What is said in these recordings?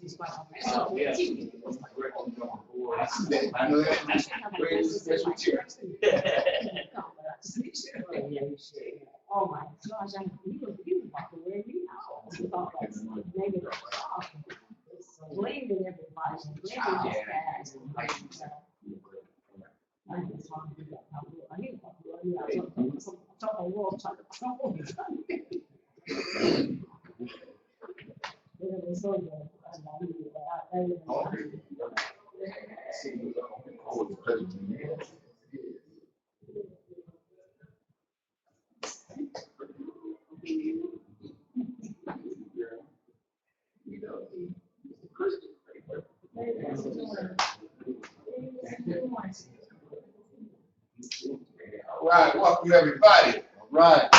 Yeah. I know that. Oh my gosh, I you walk away, you know. Maybe the off. Blaming everybody, blaming this guy. I just want to do that. I need to talk a little talk. So good. All right, welcome everybody. All right.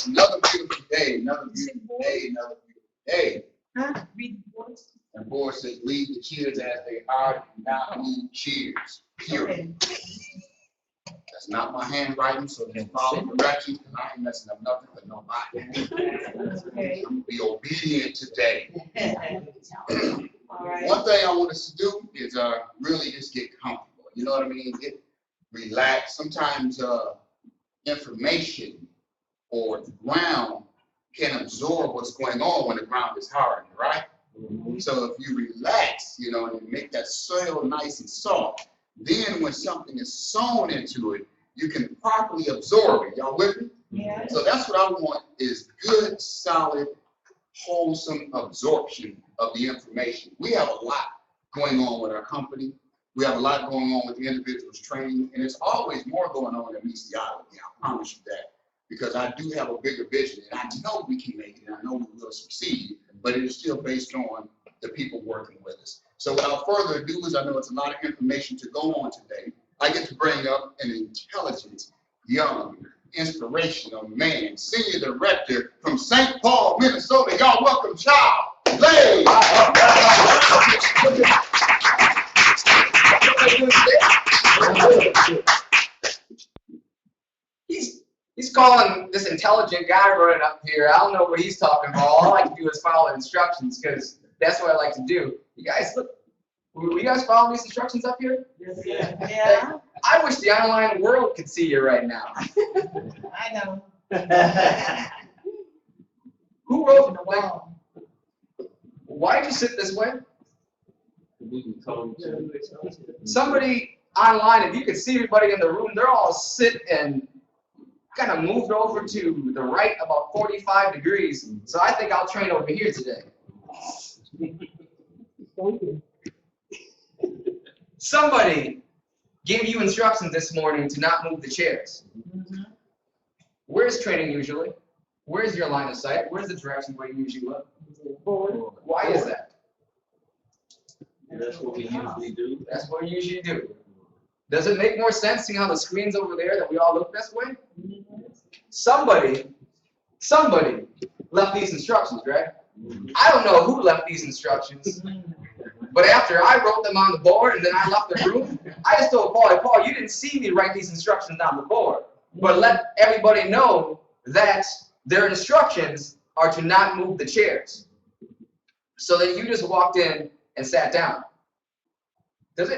Another beautiful day, another beautiful day, another beautiful day. Read the voice. And board says, leave the cheers as they are, do not move cheers. Period. That's not my handwriting, so just follow directions, because I ain't messing up nothing for nobody. I'm gonna be obedient today. All right. One thing I want us to do is really just get comfortable. You know what I mean? Get relaxed. Sometimes information or the ground can absorb what's going on when the ground is hard, right? So if you relax, you know, and make that soil nice and soft, then when something is sown into it, you can properly absorb it. Y'all with me? Yeah. So that's what I want, is good, solid, wholesome absorption of the information. We have a lot going on with our company. We have a lot going on with the individual's training, and it's always more going on than meets the eye. I promise you that, because I do have a bigger vision, and I know we can make it, and I know we will succeed, but it is still based on the people working with us. So without further ado, as I know it's a lot of information to go on today, I get to bring up an intelligent, young, inspirational man, senior director from St. Paul, Minnesota. Y'all welcome Charles Lay. He's calling this intelligent guy running up here. I don't know what he's talking about. All I like to do is follow instructions, because that's what I like to do. You guys, look, will you guys follow these instructions up here? Yeah. I wish the online world could see you right now. I know. Who wrote the wall? Why did you sit this way? Somebody online, if you could see everybody in the room, they're all sit and kind of moved over to the right about 45 degrees. So I think I'll train over here today. Thank you. Somebody gave you instructions this morning to not move the chairs. Where's training usually? Where's your line of sight? Where's the direction where you usually look? Forward. Why is that? That's what we usually do. That's what you usually do. Does it make more sense seeing how the screen's over there that we all look this way? Somebody left these instructions, right? I don't know who left these instructions, but after I wrote them on the board and then I left the room, I just told Paul, you didn't see me write these instructions on the board, but let everybody know that their instructions are to not move the chairs. So that you just walked in and sat down. Was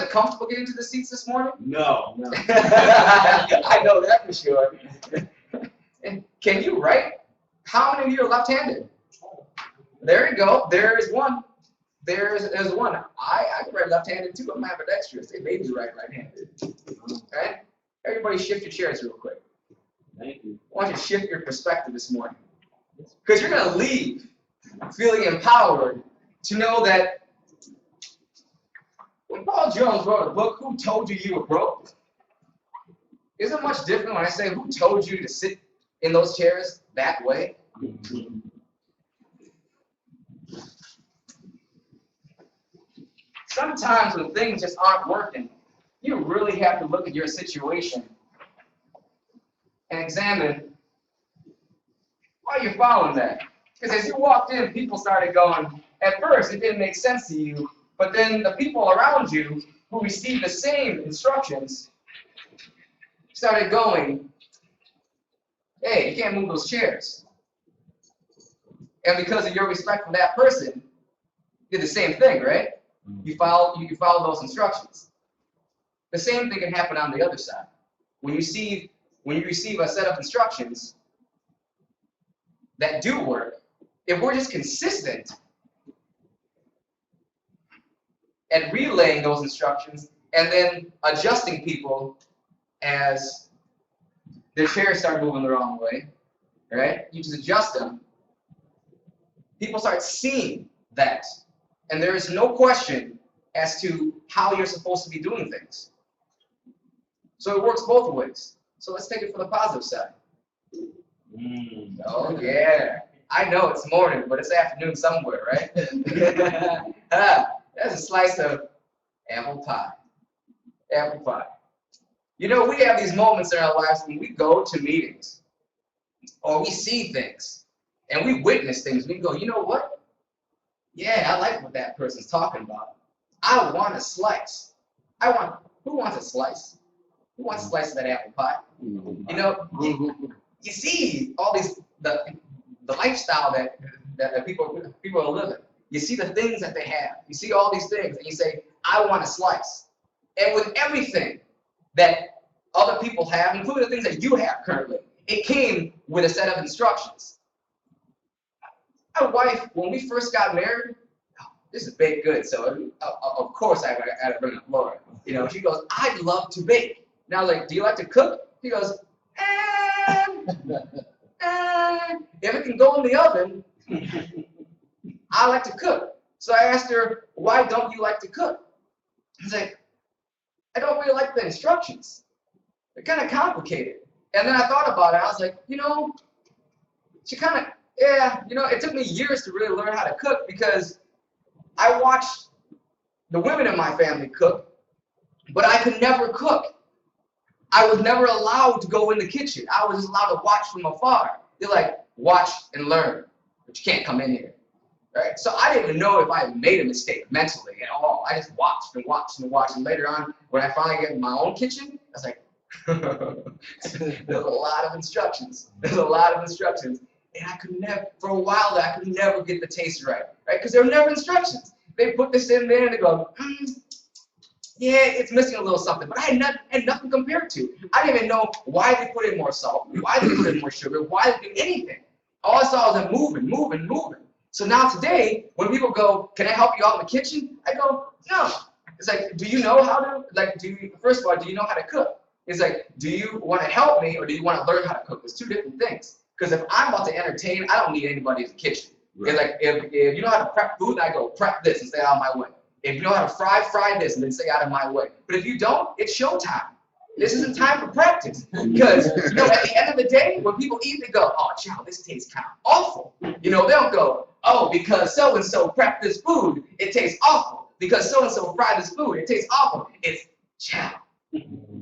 it comfortable getting to the seats this morning? No. I know that for sure. And can you write? How many of you are left-handed? There you go. There's one. There's one. I can write left-handed too. I'm ambidextrous. They made me write right-handed. Okay? Everybody shift your chairs real quick. Thank you. I want you to shift your perspective this morning. Because you're going to leave feeling empowered to know that when Paul Jones wrote a book, Who Told You You Were Broke? Isn't it much different when I say, who told you to sit in those chairs that way? Sometimes when things just aren't working, you really have to look at your situation and examine why you're following that. Because as you walked in, people started going, at first it didn't make sense to you, but then the people around you who received the same instructions started going, hey, you can't move those chairs. And because of your respect for that person, you did the same thing, right? You follow those instructions. The same thing can happen on the other side. When you receive a set of instructions that do work, if we're just consistent at relaying those instructions and then adjusting people as their chairs start moving the wrong way, right? You just adjust them. People start seeing that. And there is no question as to how you're supposed to be doing things. So it works both ways. So let's take it from the positive side. Oh, yeah. I know it's morning, but it's afternoon somewhere, right? That's a slice of apple pie. Apple pie. You know, we have these moments in our lives when we go to meetings or we see things and we witness things. We go, you know what? Yeah, I like what that person's talking about. I want a slice. Who wants a slice? Who wants a slice of that apple pie? You know, you see all these, the lifestyle that people are living. You see the things that they have. You see all these things, and you say, I want a slice. And with everything that other people have, including the things that you have currently, it came with a set of instructions. My wife, when we first got married, this is baked good, so of course I had to bring up Laura. You know, she goes, I'd love to bake. Now, like, do you like to cook? He goes, if it can go in the oven, I like to cook. So I asked her, why don't you like to cook? He's like, I don't really like the instructions. They're kind of complicated. And then I thought about it. I was like, you know, she kind of, yeah, you know, it took me years to really learn how to cook because I watched the women in my family cook, but I could never cook. I was never allowed to go in the kitchen. I was just allowed to watch from afar. They're like, watch and learn, but you can't come in here. Right? So I didn't even know if I had made a mistake mentally at all. I just watched and watched and watched. And later on, when I finally get in my own kitchen, I was like, there's a lot of instructions. There's a lot of instructions. And I could never, for a while there, I could never get the taste right. Right? Because there were never instructions. They put this in there and they go, yeah, it's missing a little something. But I had nothing compared to. I didn't even know why they put in more salt, why they put in more sugar, why they did anything. All I saw was them moving. So now today, when people go, can I help you out in the kitchen? I go, no. It's like, do you know how to, like, first of all, do you know how to cook? It's like, do you want to help me or do you want to learn how to cook? There's two different things. Because if I'm about to entertain, I don't need anybody in the kitchen. Right. It's like, if you know how to prep food, I go, prep this and stay out of my way. If you know how to fry this and then stay out of my way. But if you don't, it's showtime. This isn't time for practice. Because, you know, at the end of the day, when people eat, they go, oh, child, this tastes kind of awful. You know, they don't go, oh, because so-and-so prepped this food, it tastes awful. Because so-and-so fried this food, it tastes awful. It's, child,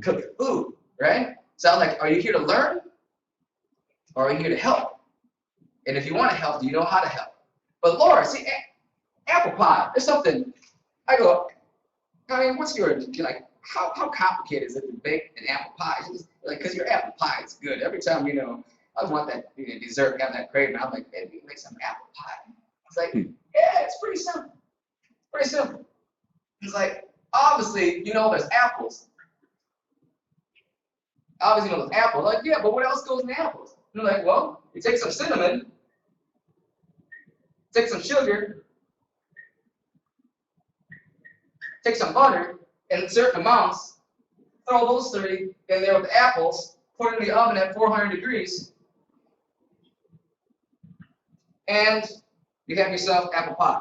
cook food, right? So I'm like, are you here to learn? Or are you here to help? And if you want to help, do you know how to help? But Laura, see, apple pie, there's something, I go, I mean, what's your, like, how complicated is it to bake an apple pie? Just, like, because your apple pie is good. Every time, you know, I want that dessert, have that craving. I'm like, baby, make some apple pie. It's like, yeah, it's pretty simple. Pretty simple. It's like, obviously, you know, there's apples. Obviously, you know, there's apples. Like, yeah, but what else goes in apples? And they're like, well, you take some cinnamon, take some sugar, take some butter in certain amounts, throw those three in there with the apples, put it in the oven at 400 degrees, and you have yourself apple pie.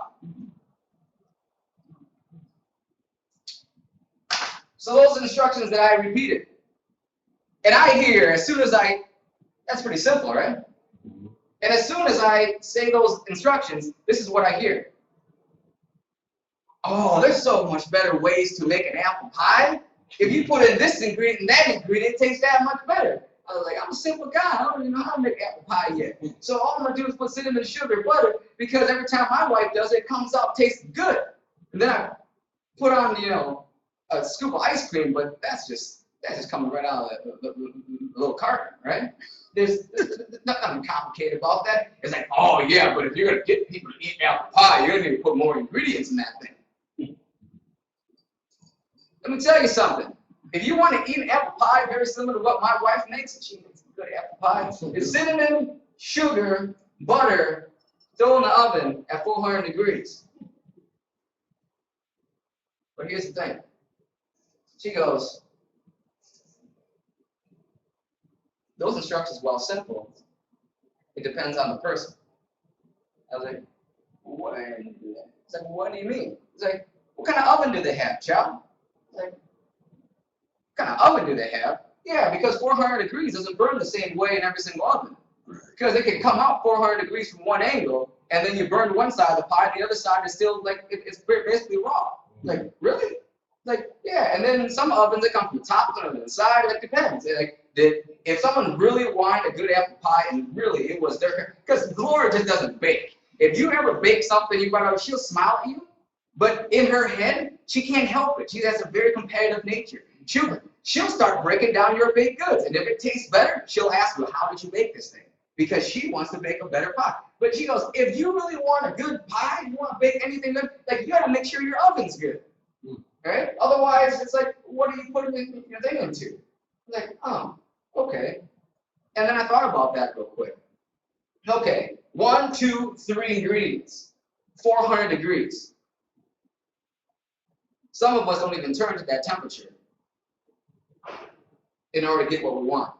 So those are instructions that I repeated. And I hear, as soon as that's pretty simple, right? And as soon as I say those instructions, this is what I hear. Oh, there's so much better ways to make an apple pie. If you put in this ingredient and that ingredient, it tastes that much better. I was like, I'm a simple guy. I don't even know how to make apple pie yet. So all I'm going to do is put cinnamon, sugar, butter, because every time my wife does it, it comes out tastes good. And then I put on, you know, a scoop of ice cream, but that's just That's just coming right out of the little carton, right? There's nothing complicated about that. It's like, oh yeah, but if you're gonna get people to eat apple pie, you're gonna need to put more ingredients in that thing. Let me tell you something. If you want to eat an apple pie very similar to what my wife makes, she makes good apple pie. It's cinnamon, sugar, butter, throw in the oven at 400 degrees. But here's the thing. She goes, those instructions, while simple, it depends on the person. I was like, what do you do that? It's like, what do you mean? It's like, what kind of oven do they have, child? It's like, what kind of oven do they have? Yeah, because 400 degrees doesn't burn the same way in every single oven. Because it can come out 400 degrees from one angle, and then you burn one side of the pie, and the other side is still like, it's basically raw. Like, really? Like, yeah, and then some ovens, they come from the top, some from the side, it depends. Like, if someone really wanted a good apple pie, and really it was their, because Gloria just doesn't bake. If you ever bake something, you find out she'll smile at you, but in her head, she can't help it. She has a very competitive nature. She'll start breaking down your baked goods, and if it tastes better, she'll ask you, how did you bake this thing? Because she wants to bake a better pie. But she goes, if you really want a good pie, you want to bake anything good, like, you got to make sure your oven's good. Right? Otherwise, it's like, what are you putting your thing into? Like, oh, okay. And then I thought about that real quick. Okay, 1, 2, 3 ingredients, 400 degrees. Some of us don't even turn to that temperature in order to get what we want.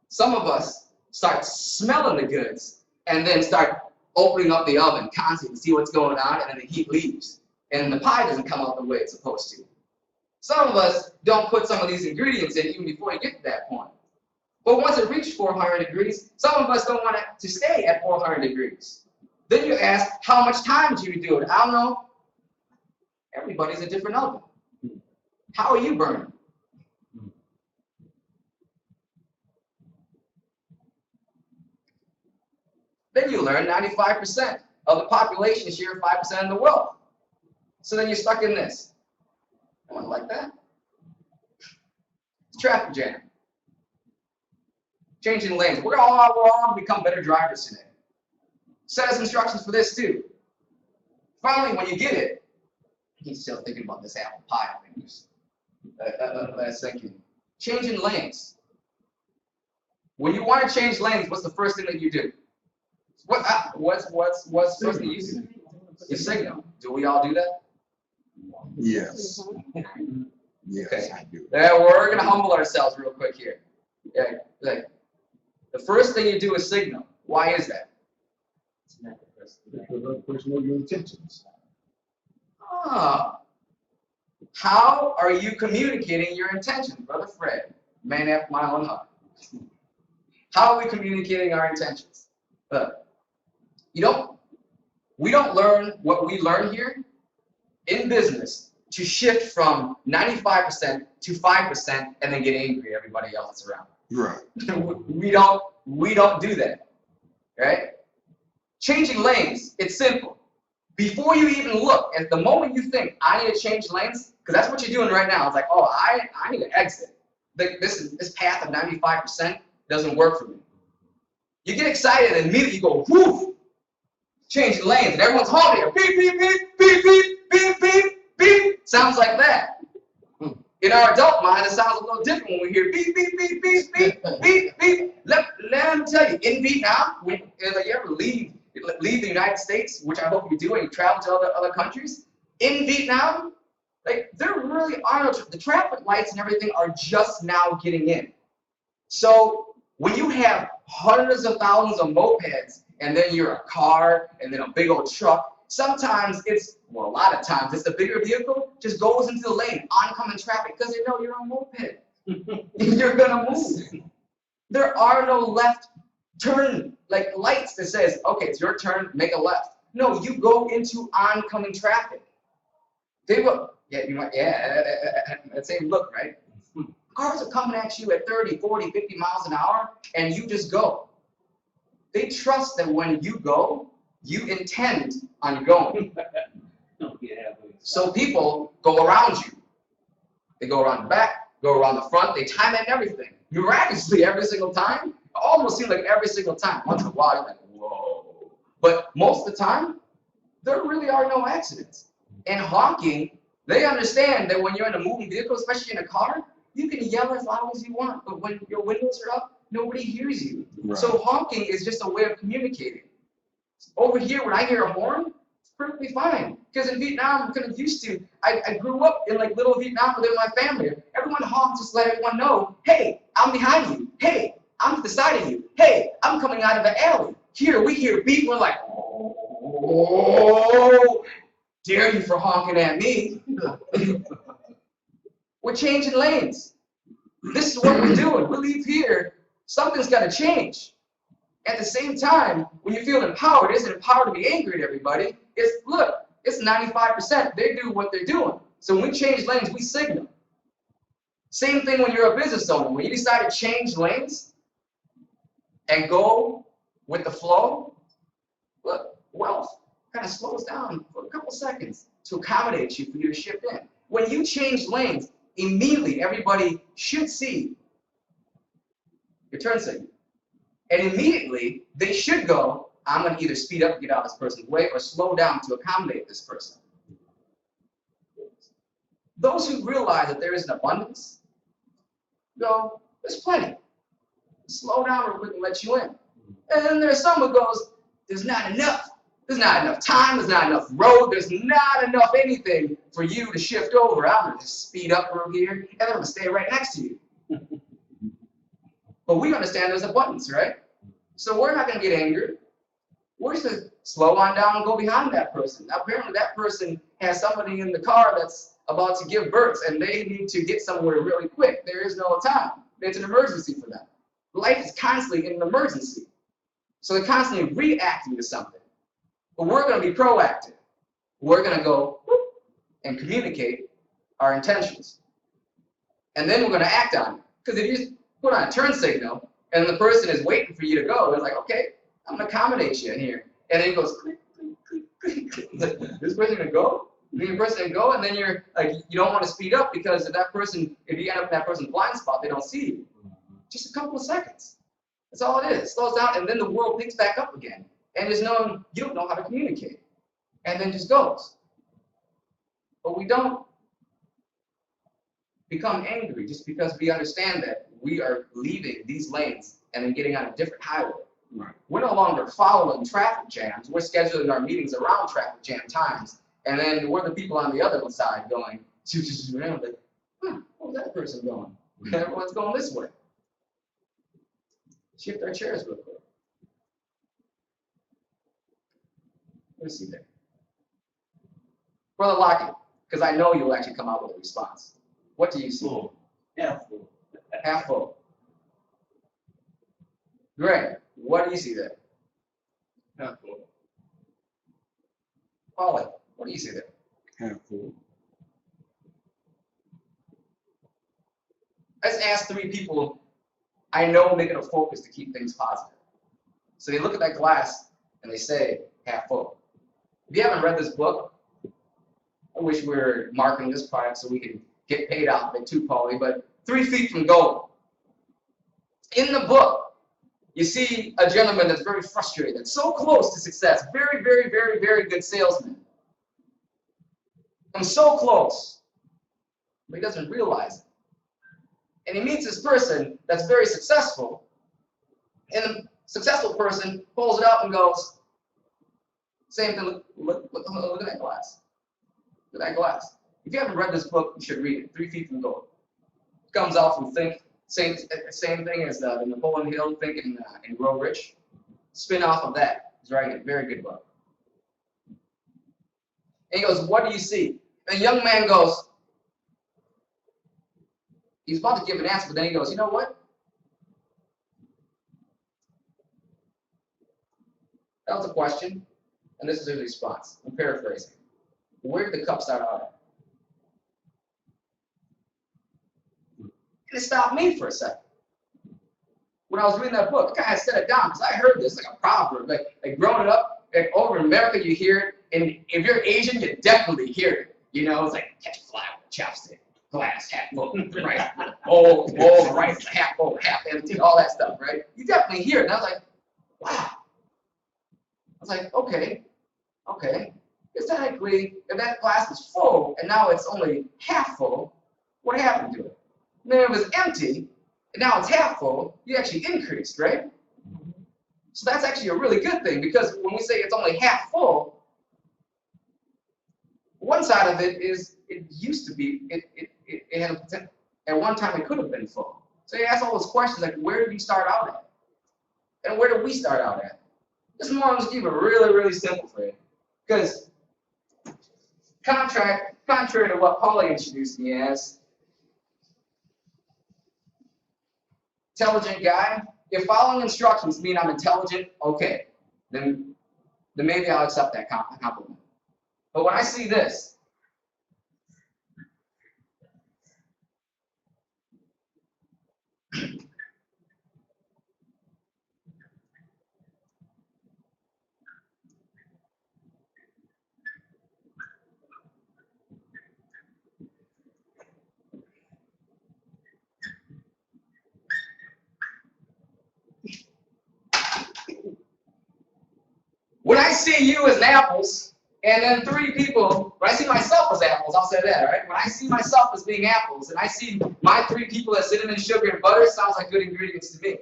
Some of us start smelling the goods and then start opening up the oven constantly to see what's going on, and then the heat leaves. And the pie doesn't come out the way it's supposed to. Some of us don't put some of these ingredients in even before you get to that point. But once it reaches 400 degrees, some of us don't want it to stay at 400 degrees. Then you ask, how much time do you do it? I don't know. Everybody's a different oven. How are you burning? Then you learn 95% of the population share 5% of the wealth. So then you're stuck in this. I want like that. It's traffic jam. Changing lanes. We're all become better drivers today. Set us instructions for this too. Finally, when you get it, he's still thinking about this apple pie thing. That's thinking. Changing lanes. When you want to change lanes, what's the first thing that you do? What's the first thing you do? You signal. Do we all do that? Yes. Yes, Okay. I do. Yeah, we're gonna humble ourselves real quick here. Yeah, like the first thing you do is signal. Why is that? Because other person know your intentions. Ah. How are you communicating your intentions, Brother Fred? Man after my own heart. How are we communicating our intentions? We don't learn what we learn here in business to shift from 95% to 5% and then get angry at everybody else that's around. Right. We don't do that, right? Changing lanes, it's simple. Before you even look, at the moment you think, I need to change lanes, because that's what you're doing right now. It's like, oh, I need to exit. This path of 95% doesn't work for me. You get excited and immediately you go, whoo, change lanes, and everyone's honking. Beep, beep, beep, beep, beep, beep, beep, beep. Sounds like that. In our adult mind, it sounds a little different when we hear beep, beep, beep, beep, beep, beep, beep. Let me tell you, in Vietnam, when you ever leave the United States, which I hope you do, and you travel to other countries, in Vietnam, like there really are the traffic lights and everything are just now getting in. So when you have hundreds of thousands of mopeds, and then you're a car, and then a big old truck, sometimes a lot of times, it's the bigger vehicle just goes into the lane, oncoming traffic, because they know you're on a moped. You're gonna move. There are no left turn lights that says, okay, it's your turn, make a left. No, you go into oncoming traffic. They will, that same look, right? Cars are coming at you at 30, 40, 50 miles an hour, and you just go. They trust that when you go, you intend on going. So people go around you. They go around the back, go around the front. They time it and everything. Miraculously, every single time. It almost seems like every single time. Once in a while, you're like, whoa. But most of the time, there really are no accidents. And honking, they understand that when you're in a moving vehicle, especially in a car, you can yell as loud as you want, but when your windows are up, nobody hears you. Right. So honking is just a way of communicating. Over here, when I hear a horn, it's perfectly fine. Because in Vietnam, I'm kind of used to, I grew up in like little Vietnam within my family. Everyone honks just to let everyone know, hey, I'm behind you. Hey, I'm to the side of you. Hey, I'm coming out of the alley. Here, we hear beep, we're like, oh, dare you for honking at me. We're changing lanes. This is what we're doing. We leave here, something's got to change. At the same time, when you feel empowered, it isn't empowered to be angry at everybody. It's, look, it's 95%. They do what they're doing. So when we change lanes, we signal. Same thing when you're a business owner. When you decide to change lanes and go with the flow, look, wealth kind of slows down for a couple seconds to accommodate you for you to shift in. When you change lanes, immediately everybody should see your turn signal. And immediately they should go, I'm going to either speed up and get out of this person's way or slow down to accommodate this person. Those who realize that there is an abundance go, there's plenty. Slow down real quick and let you in. And then there's some who goes, there's not enough. There's not enough time, there's not enough road, there's not enough anything for you to shift over. I'm going to just speed up over here, and then I'm going to stay right next to you. But we understand there's abundance, right? So we're not going to get angry. We're just going to slow on down and go behind that person. Now, apparently that person has somebody in the car that's about to give birth, and they need to get somewhere really quick. There is no time. It's an emergency for them. Life is constantly in an emergency. So they're constantly reacting to something. But we're going to be proactive. We're going to go whoop, and communicate our intentions. And then we're going to act on it. Because if you just put on a turn signal and the person is waiting for you to go, it's like, okay, I'm going to accommodate you in here. And then it goes, click, click, click, click. This person going to go? And then your person going to go, and then you're like, you don't want to speed up because if that person, if you end up in that person's blind spot, they don't see you. Just a couple of seconds. That's all it is. It slows down, and then the world picks back up again. And there's no, you don't know how to communicate. And then just goes. But we don't become angry just because we understand that we are leaving these lanes and then getting on a different highway. Right. We're no longer following traffic jams. We're scheduling our meetings around traffic jam times. And then we're the people on the other side going, like, where's that person going? Everyone's going this way. Shift our chairs real quick. Let's see there. Brother Lockett, because I know you'll actually come out with a response. What do you see? Full. Half full. Half full. Greg, what do you see there? Half full. Paulie, what do you see there? Half full. Let's ask 3 people I know make it a focus to keep things positive. So they look at that glass and they say, half full. If you haven't read this book, I wish we were marketing this product so we could get paid off of it too, Paulie, but 3 Feet from Gold. In the book, you see a gentleman that's very frustrated, that's so close to success, very, very, very, very good salesman. I'm so close, but he doesn't realize it. And he meets this person that's very successful, and the successful person pulls it up and goes, same thing, look at that glass. Look at that glass. If you haven't read this book, you should read it, 3 Feet from Gold. It comes out from Think, same thing as the Napoleon Hill, Think and Grow Rich. Spin off of that. He's writing a very good book. And he goes, what do you see? And the young man goes, he's about to give an answer, but then he goes, you know what? That was a question, and this is his response. I'm paraphrasing. Where did the cup start out at? And it stopped me for a second. When I was reading that book, I kind of set it down because I heard this like a proverb. Like growing up, like over in America, you hear it, and if you're Asian, you definitely hear it. You know, it's like catch a fly with a chopstick. glass half full, right? Oh, the rice half full, half empty, all that stuff, right? You definitely hear it. And I was like, wow. I was like, okay. Because technically, if that glass was full and now it's only half full, what happened to it? And then it was empty and now it's half full, you actually increased, right? So that's actually a really good thing, because when we say it's only half full, one side of it is it used to be, it had a potential, at one time it could have been full. So you ask all those questions like, where did you start out at? And where did we start out at? This morning, I'm just keep it really, really simple for you. Because contrary to what Paulie introduced me as, intelligent guy, if following instructions mean I'm intelligent, okay, then maybe I'll accept that compliment. But when I see this, when I see you as apples, and then three people, when I see myself as apples, I'll say that, all right? When I see myself as being apples, and I see my three people as cinnamon, sugar, and butter, sounds like good ingredients to me.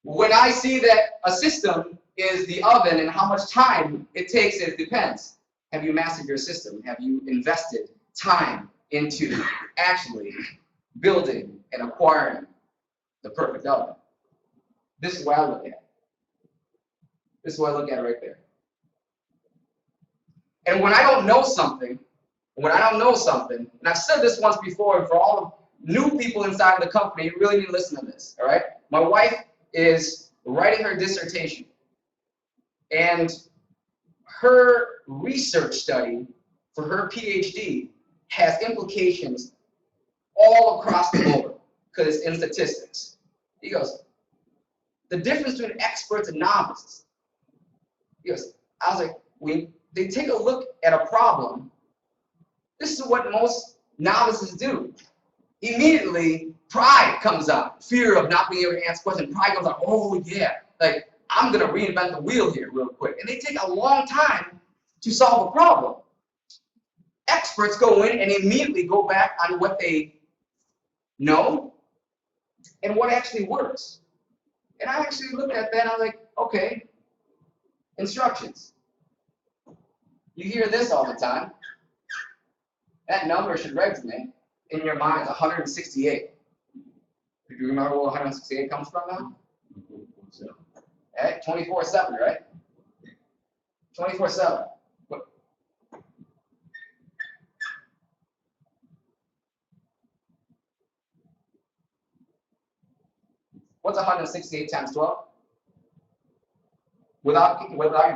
When I see that a system is the oven and how much time it takes, it depends. Have you mastered your system? Have you invested time into actually building and acquiring the perfect oven? This is what I look at. This is what I look at right there. And when I don't know something, and I've said this once before, and for all the new people inside of the company, you really need to listen to this, all right? My wife is writing her dissertation, and her research study for her PhD has implications all across the board, because it's in statistics. He goes, the difference between experts and novices. He goes, I was like, when they take a look at a problem, this is what most novices do. Immediately, pride comes up. Fear of not being able to answer questions. Pride comes up, oh yeah, like I'm gonna reinvent the wheel here real quick. And they take a long time to solve a problem. Experts go in and immediately go back on what they know and what actually works. And I actually looked at that and I was like, okay, instructions. You hear this all the time. That number should resonate in your mind, 168. Do you remember where 168 comes from now? Okay, 24/7, right? 24/7. What's 168 times 12? Without your